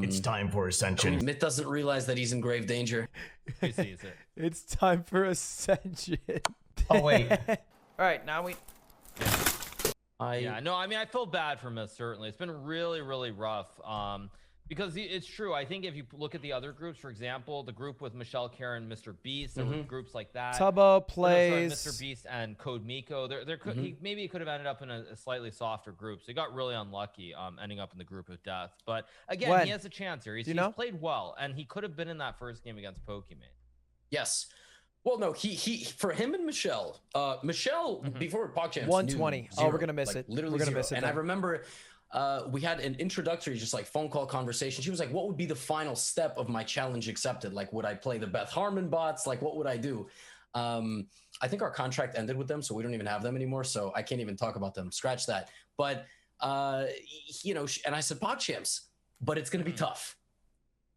It's time for ascension. Myth doesn't realize that he's in grave danger. He sees it. It's time for ascension. Oh, wait. All right, now we. Yeah, no, I mean, I feel bad for Myth, certainly. It's been really, really rough. Because it's true. I think if you look at the other groups, for example, the group with Michelle, Karen, Mr. Beast, there were groups like that. Tubbo plays. Mr. Beast and Code Miko. Maybe he could have ended up in a slightly softer group. So he got really unlucky, ending up in the group of death. But again, he has a chance here. He's played well, and he could have been in that first game against Pokimane. Yes. Well, no, he for him and Michelle, before PogChamps, 120. Oh, we're gonna miss it. Literally, we're gonna miss it. And I remember we had an introductory, just like phone call conversation. She was like, "What would be the final step of my challenge accepted? Like, would I play the Beth Harmon bots? Like, what would I do?" I think our contract ended with them, so we don't even have them anymore. So I can't even talk about them. Scratch that. But you know, and I said PogChamps, but it's gonna be tough.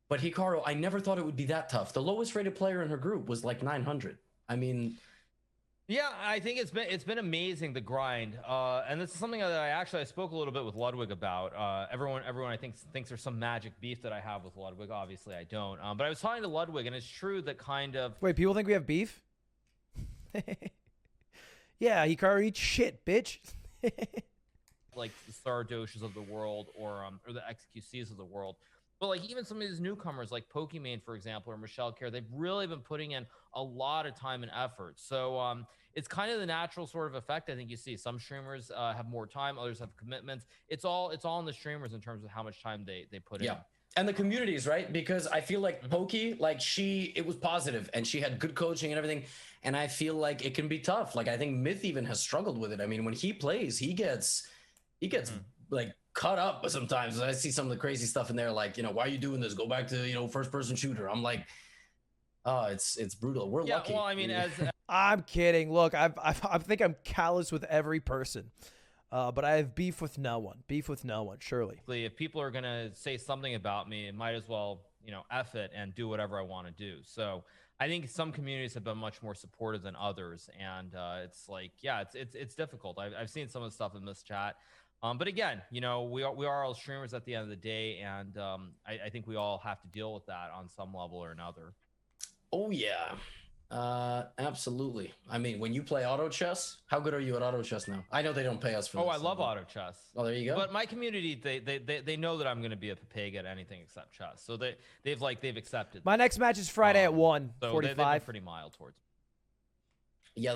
But Hikaru, I never thought it would be that tough. The lowest rated player in her group was like 900. I mean, yeah, I think it's been amazing, the grind, and this is something that I spoke a little bit with Ludwig about. Everyone I think thinks there's some magic beef that I have with Ludwig. Obviously, I don't. But I was talking to Ludwig, and it's true that kind of. Wait, people think we have beef? Yeah, Hikaru eats shit, bitch. Like the Stardoshes of the world, or the XQCs of the world. But like even some of these newcomers like Pokimane, for example, or Michelle Care, they've really been putting in a lot of time and effort. So it's kind of the natural sort of effect I think you see. Some streamers have more time, others have commitments. It's all in the streamers in terms of how much time they put in. And the communities, right? Because I feel like Poki, like it was positive and she had good coaching and everything. And I feel like it can be tough. Like I think Myth even has struggled with it. I mean, when he plays, he gets like cut up sometimes. I see some of the crazy stuff in there, like, you know, why are you doing this? Go back to, you know, first person shooter. I'm like, oh, it's brutal. We're lucky. Well, I mean, I'm kidding. Look, I think I'm callous with every person. But I have beef with no one. Beef with no one, surely. If people are going to say something about me, it might as well, you know, F it and do whatever I want to do. So I think some communities have been much more supportive than others. And it's like, yeah, it's difficult. I've seen some of the stuff in this chat. But again, you know, we are all streamers at the end of the day. And I think we all have to deal with that on some level or another. Oh, yeah. Absolutely. I mean, when you play auto chess, how good are you at auto chess now? I know they don't pay us for this. I love auto chess. Oh, there you go. But my community, they know that I'm going to be a pig at anything except chess. So they've accepted. My next match is Friday at 1:45. So they've been pretty mild towards me. Yeah,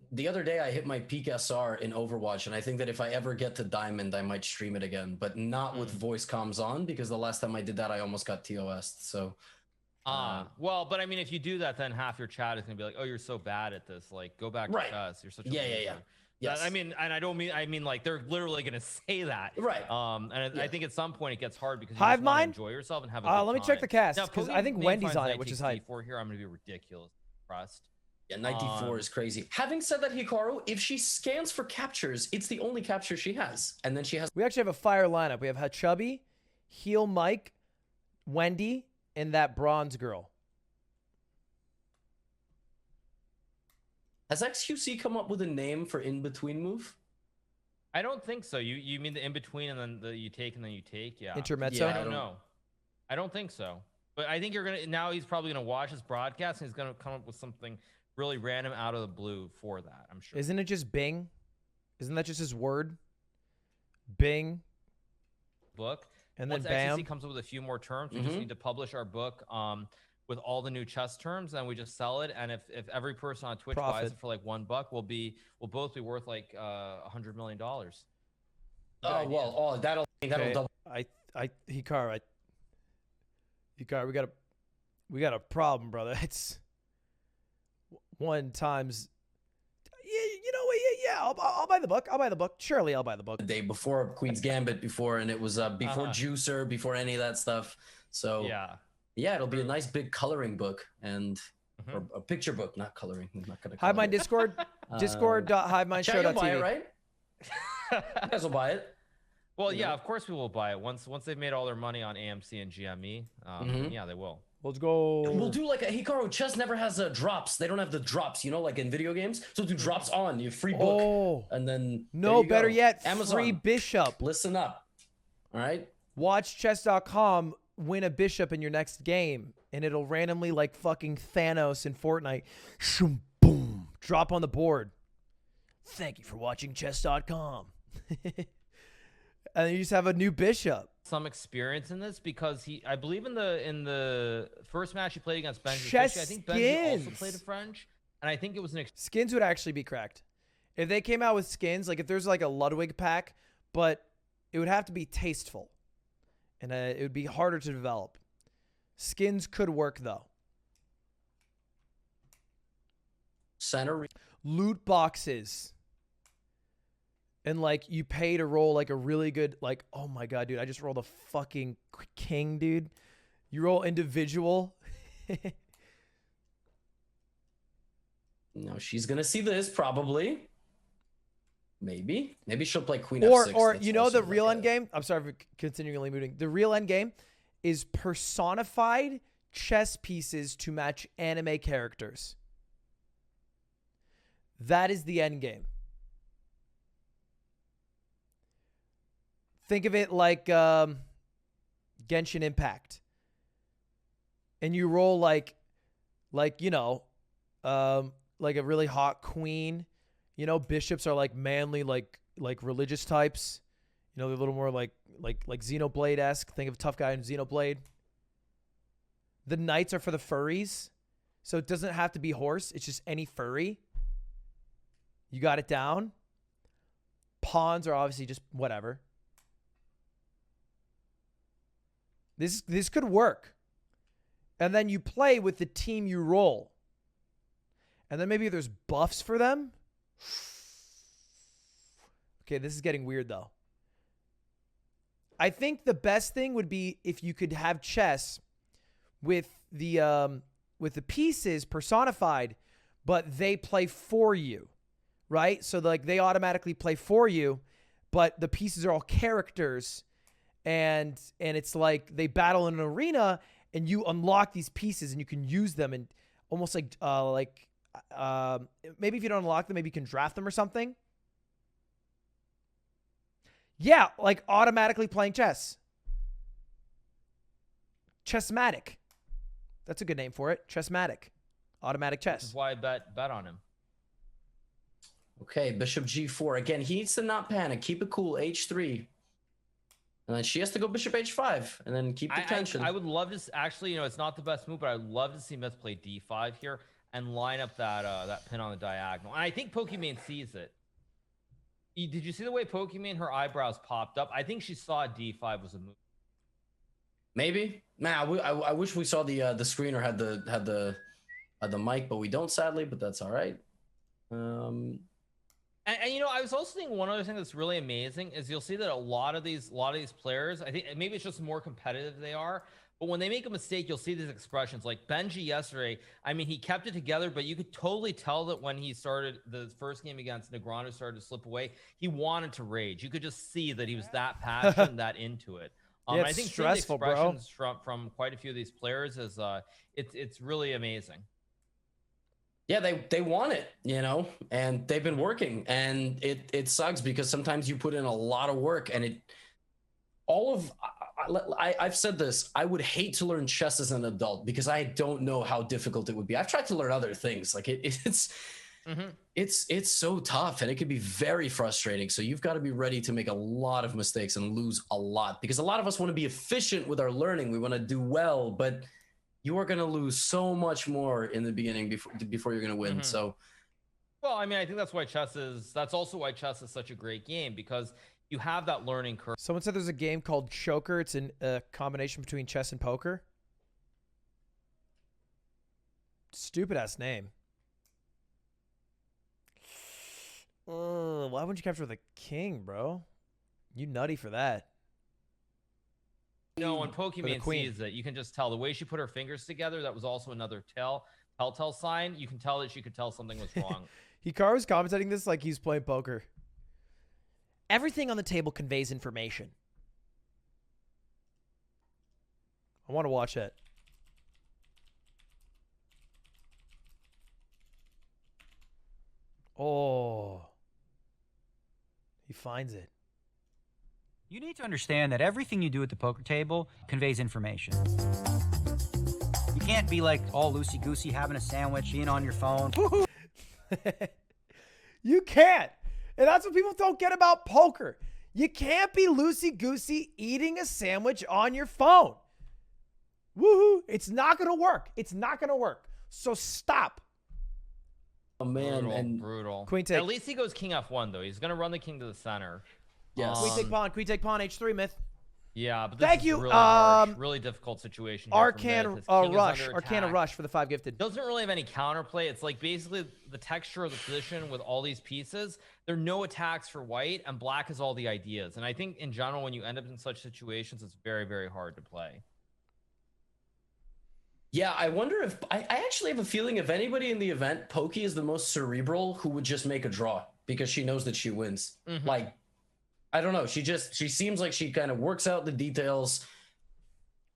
the other day I hit my peak SR in Overwatch, and I think that if I ever get to Diamond, I might stream it again, but not with voice comms on, because the last time I did that, I almost got TOS'd. So. Well, but I mean, if you do that, then half your chat is gonna be like, "Oh, you're so bad at this. Like, go back to chess. You're such a yeah. Yes. I mean, and I mean like they're literally gonna say that, right? I think at some point it gets hard because you Hive just want to Mind? enjoy yourself and have a good let me check the cast because I think Wendy's on it, which is hype. Here, I'm gonna be ridiculous impressed. Yeah, 94 is crazy. Having said that, Hikaru, if she scans for captures, it's the only capture she has, and then she has. We actually have a fire lineup. We have Chubby, Heel Mike, Wendy, and that bronze girl. Has XQC come up with a name for in-between move? I don't think so. You mean the in-between and then you take and then you take? Yeah. Intermezzo? Yeah, I don't know. I don't think so. But I think now he's probably going to watch his broadcast and he's going to come up with something really random out of the blue for that, I'm sure. Isn't it just Bing? Isn't that just his word? Bing. Book. And then Once bam. XQC comes up with a few more terms, we just need to publish our book with all the new chess terms, and we just sell it. And if every person on Twitch buys it for like $1, we'll both be worth like $100 million. Oh well, that'll double. Hikaru, we got a problem, brother. It's 1 times. You know what? Yeah. I'll buy the book. I'll buy the book. Surely, I'll buy the book. The day before Queen's Gambit, and it was before Juicer, before any of that stuff. So yeah, it'll be a nice big coloring book and or a picture book, not coloring. I'm not gonna. Hive Mind Discord, Discord.HiveMindShow.tv. You'll buy it, right? You guys will buy it. Well, yeah, of course we will buy it once they've made all their money on AMC and GME. Yeah, they will. Let's go. We'll do like a Hikaru. Chess never has drops. They don't have the drops, you know, like in video games. So do drops on. You free book, and then better yet, Amazon. free Bishop. Listen up. All right. watch chess.com win a bishop in your next game, and it'll randomly, like fucking Thanos in Fortnite, shoom, boom, drop on the board. Thank you for watching chess.com. And you just have a new bishop. Some experience in this because I believe in the first match he played against Benji. Chess I think Benji also skins. played a French, and I think it was an Skins would actually be cracked. If they came out with skins, like if there's like a Ludwig pack, but it would have to be tasteful. And it would be harder to develop. Skins could work though. Center. Loot boxes. And like you pay to roll like a really good, like, oh my God, dude, I just rolled a fucking king, dude. You roll individual. No, she's gonna see this probably. Maybe she'll play Queen Or F6. or That's you know also the real like end game? I'm sorry for continually moving. The real end game is personified chess pieces to match anime characters. That is the end game. Think of it like Genshin Impact. And you roll like you know, like a really hot queen. You know, bishops are like manly, like religious types. You know, they're a little more like Xenoblade-esque. Think of a tough guy in Xenoblade. The knights are for the furries. So it doesn't have to be horse. It's just any furry. You got it down. Pawns are obviously just whatever. This could work. And then you play with the team you roll. And then maybe there's buffs for them. Okay, this is getting weird though. I think the best thing would be if you could have chess with the pieces personified, but they play for you, right? So like they automatically play for you, but the pieces are all characters, and it's like they battle in an arena, and you unlock these pieces and you can use them, and almost like maybe if you don't unlock them, maybe you can draft them or something. Yeah, like automatically playing chess. Chessmatic. That's a good name for it. Chessmatic. Automatic chess. This is why I bet on him. Okay, bishop g4. Again, he needs to not panic. Keep it cool. h3. And then she has to go bishop h5 and then keep the tension. I would love to actually, you know, it's not the best move, but I'd love to see Myth play d5 here and line up that pin on the diagonal. And I think Pokimane sees it. Did you see the way Pokimane, her eyebrows popped up? I think she saw d5 was a move. Maybe. Man, I wish we saw the screener had the mic, but we don't, sadly. But that's all right. And you know, I was also thinking one other thing that's really amazing is you'll see that a lot of these players, I think maybe it's just more competitive they are, but when they make a mistake, you'll see these expressions. Like Benji yesterday, I mean, he kept it together, but you could totally tell that when he started the first game against Negreanu started to slip away, he wanted to rage. You could just see that he was that passionate, that into it. Yeah, I think stressful, the expressions from quite a few of these players is it's really amazing. Yeah, they want it, you know, and they've been working, and it sucks because sometimes you put in a lot of work, and I've said this, I would hate to learn chess as an adult because I don't know how difficult it would be. I've tried to learn other things, like it's so tough, and it can be very frustrating. So you've got to be ready to make a lot of mistakes and lose a lot, because a lot of us want to be efficient with our learning. We want to do well, but you are going to lose so much more in the beginning before you're going to win. So, well, I mean, I think that's also why chess is such a great game, because you have that learning curve. Someone said there's a game called Choker. It's a combination between chess and poker. Stupid ass name. Why wouldn't you capture the king, bro? You nutty for that. No, when Pokimane sees it, you can just tell the way she put her fingers together. That was also another telltale sign. You can tell that she could tell something was wrong. Hikaru's commentating this like he's playing poker. Everything on the table conveys information. I want to watch it. Oh. He finds it. You need to understand that everything you do at the poker table conveys information. You can't be like all loosey-goosey having a sandwich, being on your phone. You can't. And that's what people don't get about poker. You can't be loosey-goosey eating a sandwich on your phone. Woohoo. It's not going to work. It's not going to work. So stop. Oh man, Brutal, and brutal. Queen take. At least he goes king f1 though. He's gonna run the king to the center. yes. Queen take pawn. Queen take pawn. H3 myth. Yeah, but this Thank is you. really harsh, really difficult situation. Here for Arcana Myth. His king is rush. under Arcana attack. rush for the 5 gifted. Doesn't really have any counterplay. It's like basically the texture of the position with all these pieces. There are no attacks for white, and black has all the ideas. And I think in general, when you end up in such situations, it's very, very hard to play. Yeah, I wonder if I actually have a feeling if anybody in the event, Pokey is the most cerebral who would just make a draw because she knows that she wins. Like, I don't know. She seems like she kind of works out the details.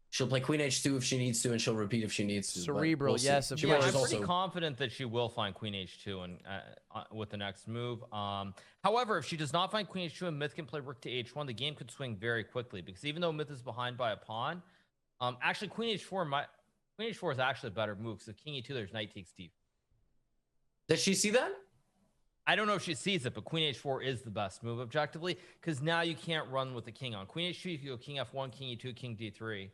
She'll play Queen H2 if she needs to, and she'll repeat if she needs to. but Cerebral, we'll see. yes, of She Yeah, might I'm just pretty also. confident that she will find Queen H2 and with the next move. However, if she does not find Queen H2 and Myth can play Rook to H1, the game could swing very quickly because even though Myth is behind by a pawn, actually Queen H4 is actually a better move because if King E2, there's Knight takes D. Does she see that? I don't know if she sees it, but Queen H4 is the best move objectively because now you can't run with the king on Queen H2. You can go King F1, King E2, King D3.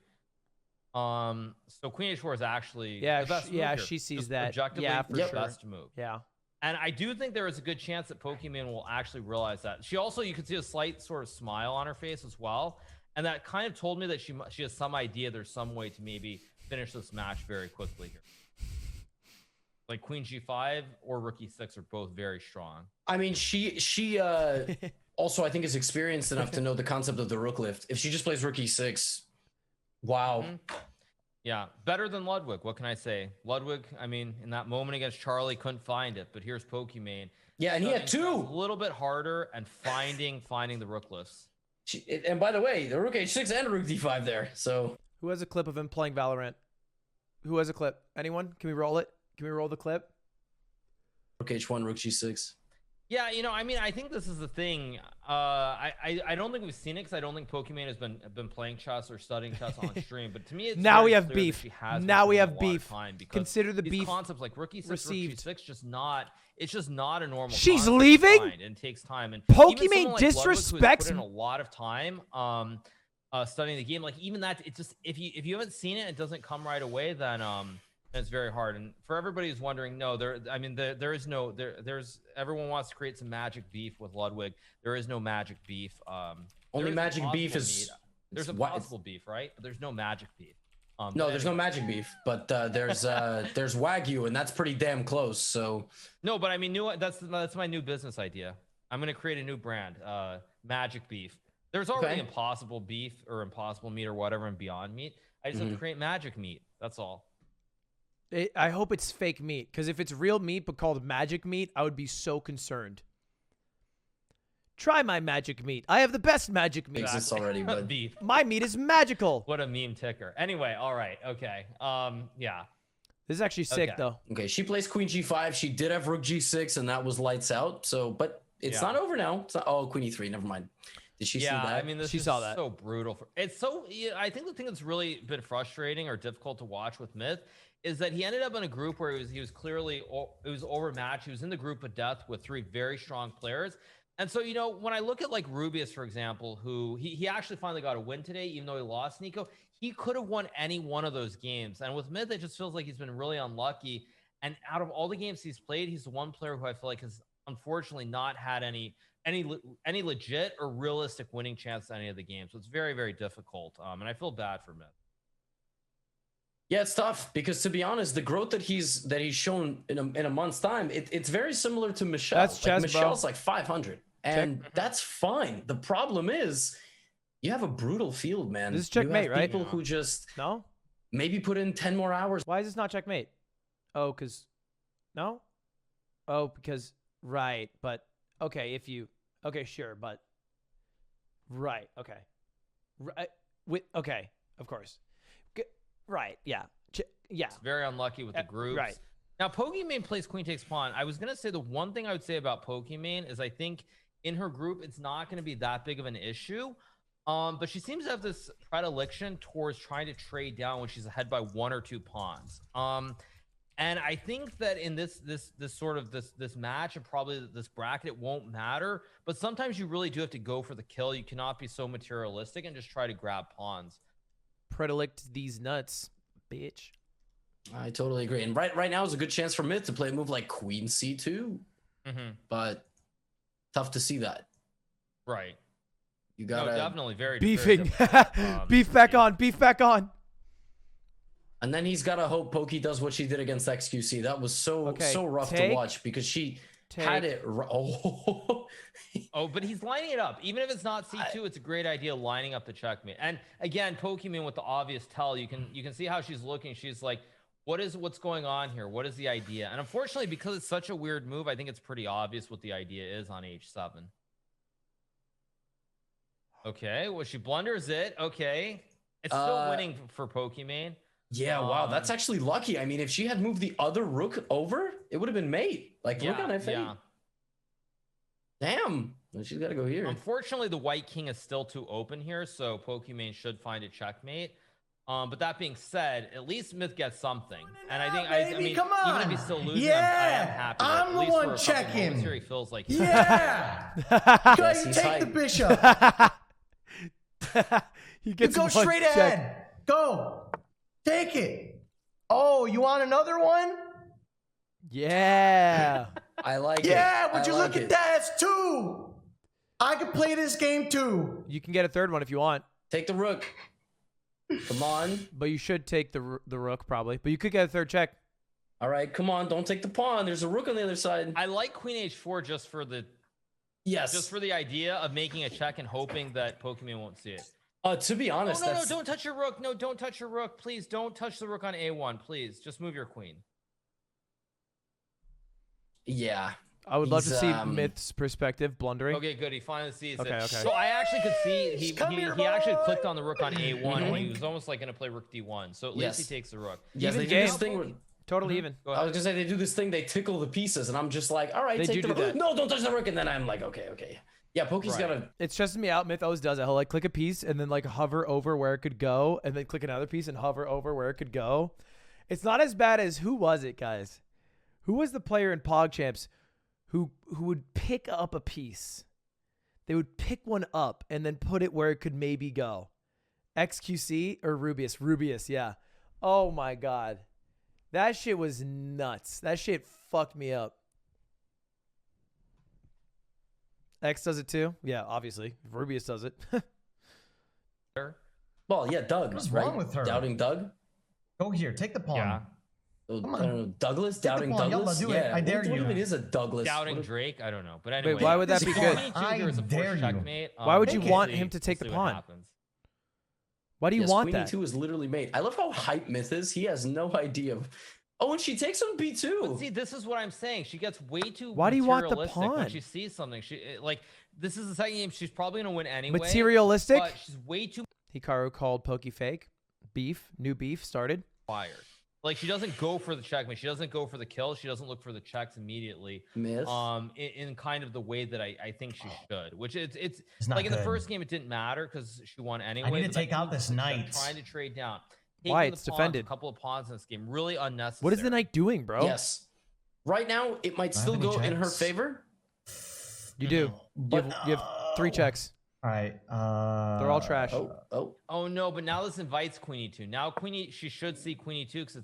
So Queen H4 is actually the best move here. she sees Just that. objectively Yeah, for the sure. best move. Yeah. And I do think there is a good chance that Pokimane will actually realize that. She also, you could see a slight sort of smile on her face as well. And that kind of told me that she has some idea there's some way to maybe finish this match very quickly here. Like Queen G5 or Rook E6 are both very strong. I mean, she also I think is experienced enough to know the concept of the Rook lift. If she just plays Rook E6, wow. Yeah, better than Ludwig. What can I say? Ludwig, I mean, in that moment against Charlie, couldn't find it, but here's Pokimane. Yeah, and he had two. A little bit harder and finding the Rook lifts. And by the way, the Rook H6 and Rook D5 there. So Who has a clip of him playing Valorant? Who has a clip? Anyone? Can we roll it? Can we roll the clip? Rook H1, Rook G6. Yeah, you know, I mean, I think this is the thing. I don't think we've seen it because I don't think Pokimane has been playing chess or studying chess on stream. But to me, it's Now very we have clear that beef. she has been Now we spending have a lot of beef. time because Consider the these beef concepts like Rook E6, received. Rook G6, it's just not a normal. She's concept to leaving? find, and it takes time. And Pokimane even someone like Ludwig, who has disrespects- put in a lot of time studying the game. Like even that, it just if you haven't seen it, it doesn't come right away. Then it's very hard. And for everybody who's wondering, no, there's everyone wants to create some magic beef with Ludwig. There is no magic beef. Only there magic a beef possible is there's a possible beef, right? But there's no magic beef. No, there's no magic beef, but there's Wagyu, and that's pretty damn close. So no, but I mean, that's my new business idea. I'm gonna create a new brand, Magic Beef. There's already Impossible Beef or Impossible Meat or whatever and Beyond Meat. I just have to create Magic Meat. That's all. I hope it's fake meat, because if it's real meat but called magic meat, I would be so concerned. Try my magic meat. I have the best magic meat. exists already, but Beef. My meat is magical. What a meme ticker. Anyway, all right, okay. Yeah. This is actually sick, Okay. though. okay, she plays Queen G5. She did have Rook G6, and that was lights out. So, but it's not over now. It's not, oh, Queen E3. Never mind. Did she see that? I mean, this She is saw that. so brutal. It's so. I think the thing that's really been frustrating or difficult to watch with Myth is that he ended up in a group where he was clearly it was overmatched. He was in the group of death with 3 very strong players. And so, you know, when I look at like Rubius, for example, who he actually finally got a win today, even though he lost Nico, he could have won any one of those games. And with Myth, it just feels like he's been really unlucky. And out of all the games he's played, he's the one player who I feel like has unfortunately not had any legit or realistic winning chance at any of the games. So it's very, very difficult. And I feel bad for Myth. Yeah, it's tough because, to be honest, the growth that he's shown in a month's time, it's very similar to Michelle. That's chess, bro. Michelle's like 500, and that's fine. The problem is you have a brutal field, man. This is checkmate, you have right? People who just No? maybe put in 10 more hours. Why is this not checkmate? Oh, because... No? Oh, because... Right, but... Okay, if you... Okay, sure, but... Right, okay. Right, okay, of course. Right, yeah. Yeah. It's very unlucky with the groups. Right. Now, Pokimane plays Queen Takes Pawn. I was going to say the one thing I would say about Pokimane is I think in her group, it's not going to be that big of an issue. But she seems to have this predilection towards trying to trade down when she's ahead by 1 or 2 pawns. And I think that in this match and probably this bracket, it won't matter. But sometimes you really do have to go for the kill. You cannot be so materialistic and just try to grab pawns. Predict these nuts, bitch. I totally agree. And right now is a good chance for Myth to play a move like Queen C2. But tough to see that. Right. You gotta definitely very beefing. Very Beef back on. Beef back on. And then he's gotta hope Poki does what she did against XQC. That was so rough to watch because she had it. Oh, but he's lining it up. Even if it's not C2, it's a great idea lining up the checkmate. And again, Pokimane with the obvious tell, you can see how she's looking. She's like, what's going on here? What is the idea? And unfortunately, because it's such a weird move, I think it's pretty obvious what the idea is on H7. Okay, well, she blunders it. Okay. It's still winning for Pokimane. Yeah, wow, that's actually lucky. I mean, if she had moved the other rook over, it would have been mate. Like, look on F8. Yeah. Damn. Well, she's got to go here. Unfortunately, the white king is still too open here, so Pokimane should find a checkmate. But that being said, at least Myth gets something. And I think, I mean, come on. even if he's still losing, Yeah. I am happy. I'm the one checking. Here he feels like Yeah. Yes, You he's take hype. the bishop. He You gets go one straight check. ahead. Go. Take it. Oh, you want another one? Yeah. I like it. Yeah, would I you like look it. at that? It's 2. I could play this game too. You can get a third one if you want, Take the rook. Come on. but you should take the rook probably. But you could get a third check. All right, come on. Don't take the pawn. There's a rook on the other side. I like Queen H4 just for the idea of making a check and hoping that Pokimane won't see it. To be honest, No, don't touch your rook. No, don't touch your rook. Please don't touch the rook on A1. Please just move your queen. Yeah. I would love to He's, see Myth's perspective blundering. Okay, good. He finally sees Okay, it. okay. So I actually could see he actually clicked on the rook on A1 and he Mhm. was almost like going to play rook D1. So at least he takes the rook. Yes, Even they do game. this thing where, Totally even. Go I ahead. was gonna say they do this thing, they tickle the pieces, and I'm just like, all right, They take do the do rook. that. No, don't touch the rook, and then I'm like, okay. Yeah, Poki's Right. gotta. It stresses me out. Myth always does it. He'll like click a piece and then like hover over where it could go, and then click another piece and hover over where it could go. It's not as bad as who was it, guys? Who was the player in PogChamps who would pick up a piece? They would pick one up and then put it where it could maybe go. XQC or Rubius? Rubius, yeah. Oh my god. That shit was nuts. That shit fucked me up. X does it too? Yeah, obviously. Rubius does it. Well, yeah, Doug. What's right? wrong with her? Doubting Doug. Go here. Take the pawn. Yeah. Oh, Come I on. don't know. Douglas. Take the Doubting pawn. Yalla, Douglas. do it. Yeah. I dare what you. even is a Douglas? Doubting What- Drake? I don't know. But anyway. why would that be good? I dare you. Checkmate. Why would you Take it. want him to take the We'll see what pawn? happens. Why do you Yes, want Queen that? E2 is literally mate. I love how hype Myth is. He has no idea of. Oh, and she takes on B2. But see, this is what I'm saying. She gets way too Why do you want the materialistic pawn? when she sees something. Like this is the second game. She's probably gonna win anyway. Materialistic? But she's way too Hikaru called Poke fake. Beef. New beef started. fired. Like she doesn't go for the checkmate. She doesn't go for the kill. She doesn't look for the checks immediately. Myth. In kind of the way that I think she should. Which it's not like in the good. first game it didn't matter because she won anyway. I need to but take that out this move, knight. Trying to trade down. Why? Taking It's the pawns, defended. A couple of pawns in this game. Really unnecessary. What is the knight doing, bro? Yes. Right now, it might Do I still have any go in her checks? favor. You do. But You have 3 checks. All right. They're all trash. Oh no, but now this invites Queen E2. Now she should see Queen E2 because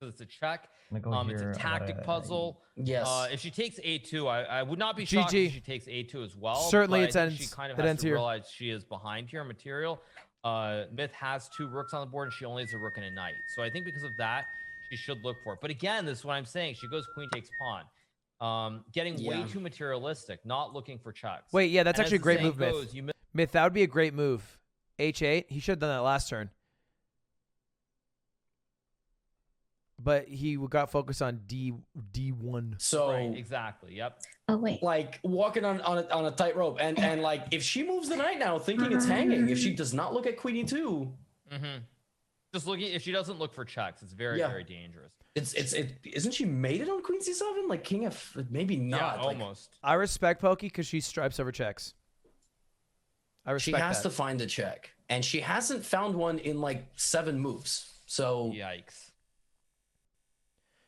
it's a check. I'm gonna go It's here. a tactic puzzle. Yes. If she takes A2, I would not be shocked GG. if she takes A2 as well. Certainly but it I think she ends- kind of it has ends to here. realize she is behind here in material. Myth has 2 rooks on the board and she only has a rook and a knight. So I think because of that, she should look for it. But again, this is what I'm saying. She goes queen takes pawn. Getting way Yeah. too materialistic, not looking for checks. Wait, yeah, that's And as actually a the great saying move, Myth. goes, you Myth, that would be a great move. H8. He should have done that last turn. But he got focused on D1. So right, exactly. Yep. Oh wait. like walking on a tightrope, and like if she moves the knight now, thinking it's hanging, if she does not look at Queen E2, Just looking, if she doesn't look for checks, it's very, Yeah. very dangerous. isn't she mated on Queen C7? Like King F, maybe not. Yeah, like- almost. I respect Pokey because she stripes over checks. I She respect has that. to find a check, and she hasn't found one in like 7 moves. So, Yikes.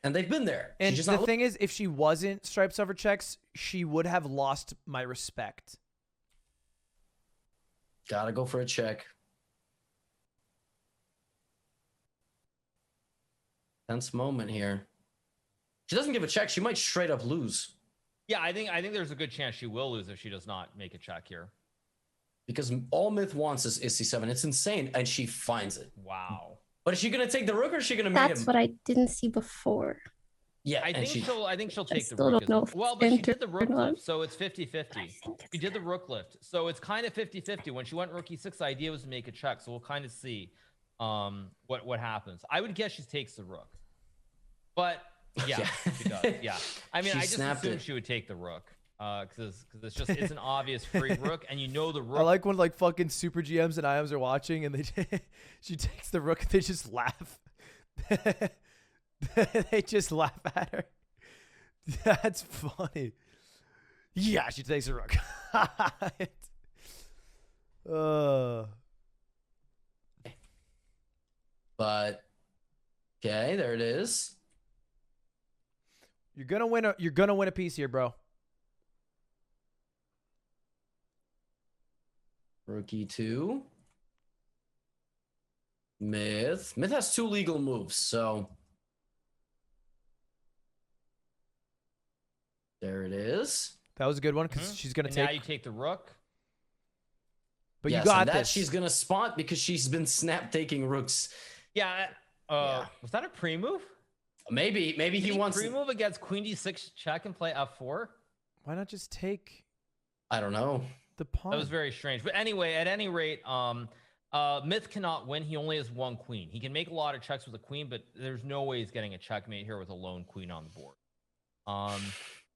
and they've been there. And She's just the not thing is, if she wasn't stripes over checks, she would have lost my respect. gotta go for a check. Tense moment here. She doesn't give a check. She might straight up lose Yeah, I think there's a good chance she will lose if she does not make a check here. because all Myth wants is C7. It's insane, and she finds it. Wow. But is she gonna take the rook or is she gonna mate That's him? what I didn't see before. Yeah, I and think she. she'll take the still rook. don't know as if well, it's but she did the entered rook or not. lift, so it's I 50-50. think She it's did the rook lift, so it's kind of 50-50. When she went rook e6, the idea was to make a check, so we'll kind of see what happens. I would guess she takes the rook, but yeah, Yeah. she does. Yeah, I mean, She I just snapped assumed it. she would take the rook because it's an obvious free rook, and you know the rook. I like when like fucking super GMs and IMs are watching and she takes the rook and they just laugh. They just laugh at her. That's funny. Yeah, she takes the rook. But okay, there it is. You're gonna win a piece here, bro. Rook e2. Myth has 2 legal moves, so there it is. That was a good one because she's gonna And take. now you take the rook. But Yes, you got and that this. she's gonna spot because she's been snap taking rooks. Yeah. Yeah. Was that a pre-move? Maybe he wants. pre-move against queen d6 check and play f4. Why not just take I don't know. the pawn? That was very strange. But anyway, at any rate, Myth cannot win. He only has 1 queen. He can make a lot of checks with a queen, but there's no way he's getting a checkmate here with a lone queen on the board.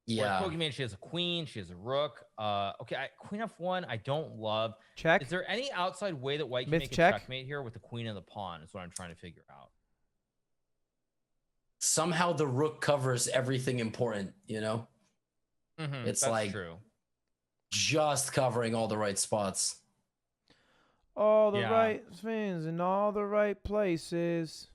Yeah. Whereas Pokimane, she has a queen, she has a rook. Okay, queen f1, I don't love. Check. Is there any outside way that White can Myth make check. a checkmate here with the queen and the pawn? Is what I'm trying to figure out. Somehow the rook covers everything important, you know? It's That's like true. just covering all the right spots. All the Yeah. right things in all the right places.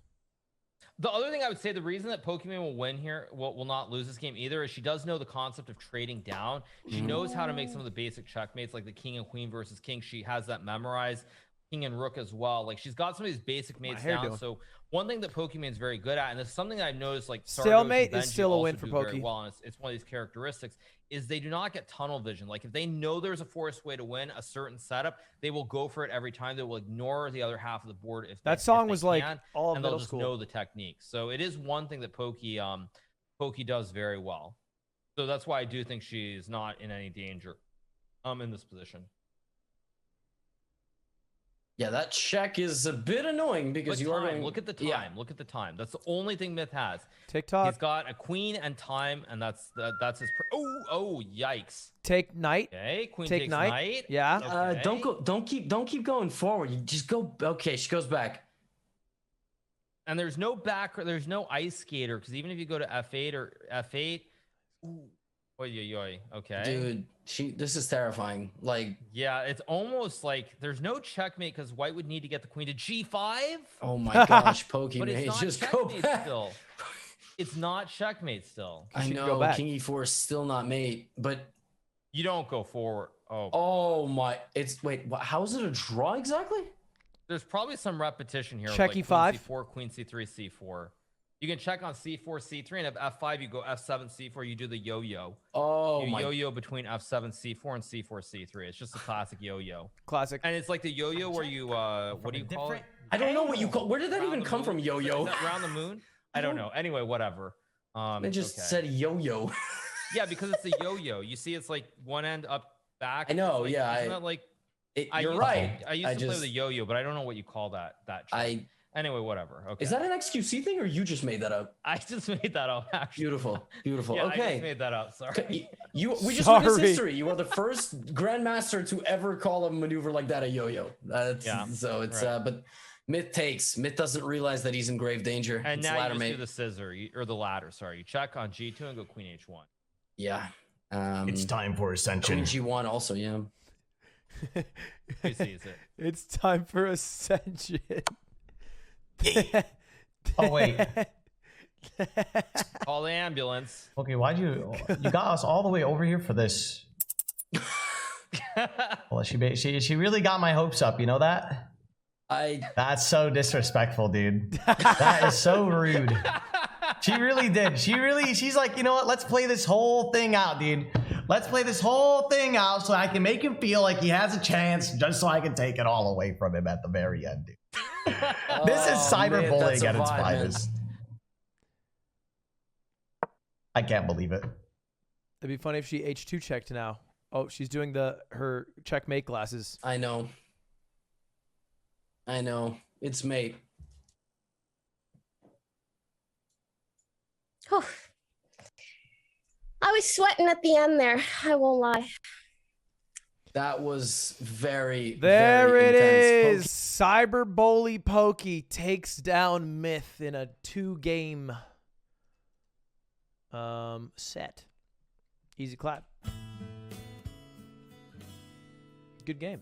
The other thing I would say, the reason that Pokimane will win here, will not lose this game either, is she does know the concept of trading down. She knows how to make some of the basic checkmates, like the king and queen versus king. She has that memorized. King and rook as well. Like she's got some of these basic mates hair down. doing? So one thing that Pokimane's very good at, and it's something that I've noticed, like Stalemate Sardos and is Benji still a also win for do very Poki. well, and it's one of these characteristics, is they do not get tunnel vision. Like if they know there's a forced way to win a certain setup, they will go for it every time. They will ignore the other half of the board if That if song they was like can, all of and they'll middle just school. know the technique. So it is one thing that Poki does very well. So that's why I do think she's not in any danger in this position. Yeah, that check is a bit annoying because But you are time, going. look at the time. Yeah. Look at the time. That's the only thing Myth has. TikTok. He's got a queen and time, and that's his. Oh, yikes. Take knight. Okay, queen Take takes knight. knight. Yeah. Okay. Don't keep going forward. You just go. Okay, she goes back. And there's no back. There's no ice skater because even if you go to f8 or f8, ooh, oy. Okay. Dude, this is terrifying. Like, Yeah, it's almost like there's no checkmate because White would need to get the queen to g5. oh my gosh, But it's Pokimane, not just go checkmate back. still. It's not checkmate still. I She can know go back. King E4 is still not mate, but You don't go forward. oh my, it's wait, how is it a draw exactly? There's probably some repetition here. Check with E5. Queen C4, Queen C3, C4. You can check on C4, C3, and if F5, you go F7, C4. You do the yo-yo. Oh You my, yo-yo between F7, C4, and C4, C3. It's just a classic yo-yo. Classic. And it's like the yo-yo where you, what do you call it? I don't know what you call. Where did that Round even the come from? moon? Yo-yo. Is that round the moon? I don't know. Anyway, whatever. They just okay. said yo-yo. Yeah, because it's a yo-yo. You see, it's like one end up, back. I know, Like, yeah, Isn't that like? You're used right. I used to play with a yo-yo, but I don't know what you call that. Anyway, whatever. Okay. Is that an XQC thing or you just made that up? I just made that up. Actually. Beautiful. Yeah, I just Okay. made that up. Sorry. We just witnessed Sorry. history. You are the first grandmaster to ever call a maneuver like that a yo-yo. Yeah, So it's right. but Myth takes. Myth doesn't realize that he's in grave danger. And It's now ladder you just mate. do the scissor or the ladder. Sorry, you check on G2 and go Queen H1. Yeah. It's time for Queen ascension. G1 also. Yeah. He sees it. It's time for Ascension. Oh, wait. Call the ambulance. Okay, why'd you got us all the way over here for this? Well, she really got my hopes up, you know that? That's so disrespectful, dude. That is so rude. She really did. She's like, you know what? Let's play this whole thing out, dude. Let's play this whole thing out so I can make him feel like he has a chance, just so I can take it all away from him at the very end, dude. This is cyberbullying at its finest. I can't believe it. It'd be funny if she H2 checked now. Oh, she's doing her checkmate glasses. I know. It's mate. Oh. I was sweating at the end there. I won't lie. That was very, There very it intense. is. Cyberbully Pokey takes down Myth in a 2-game set. Easy clap. Good game.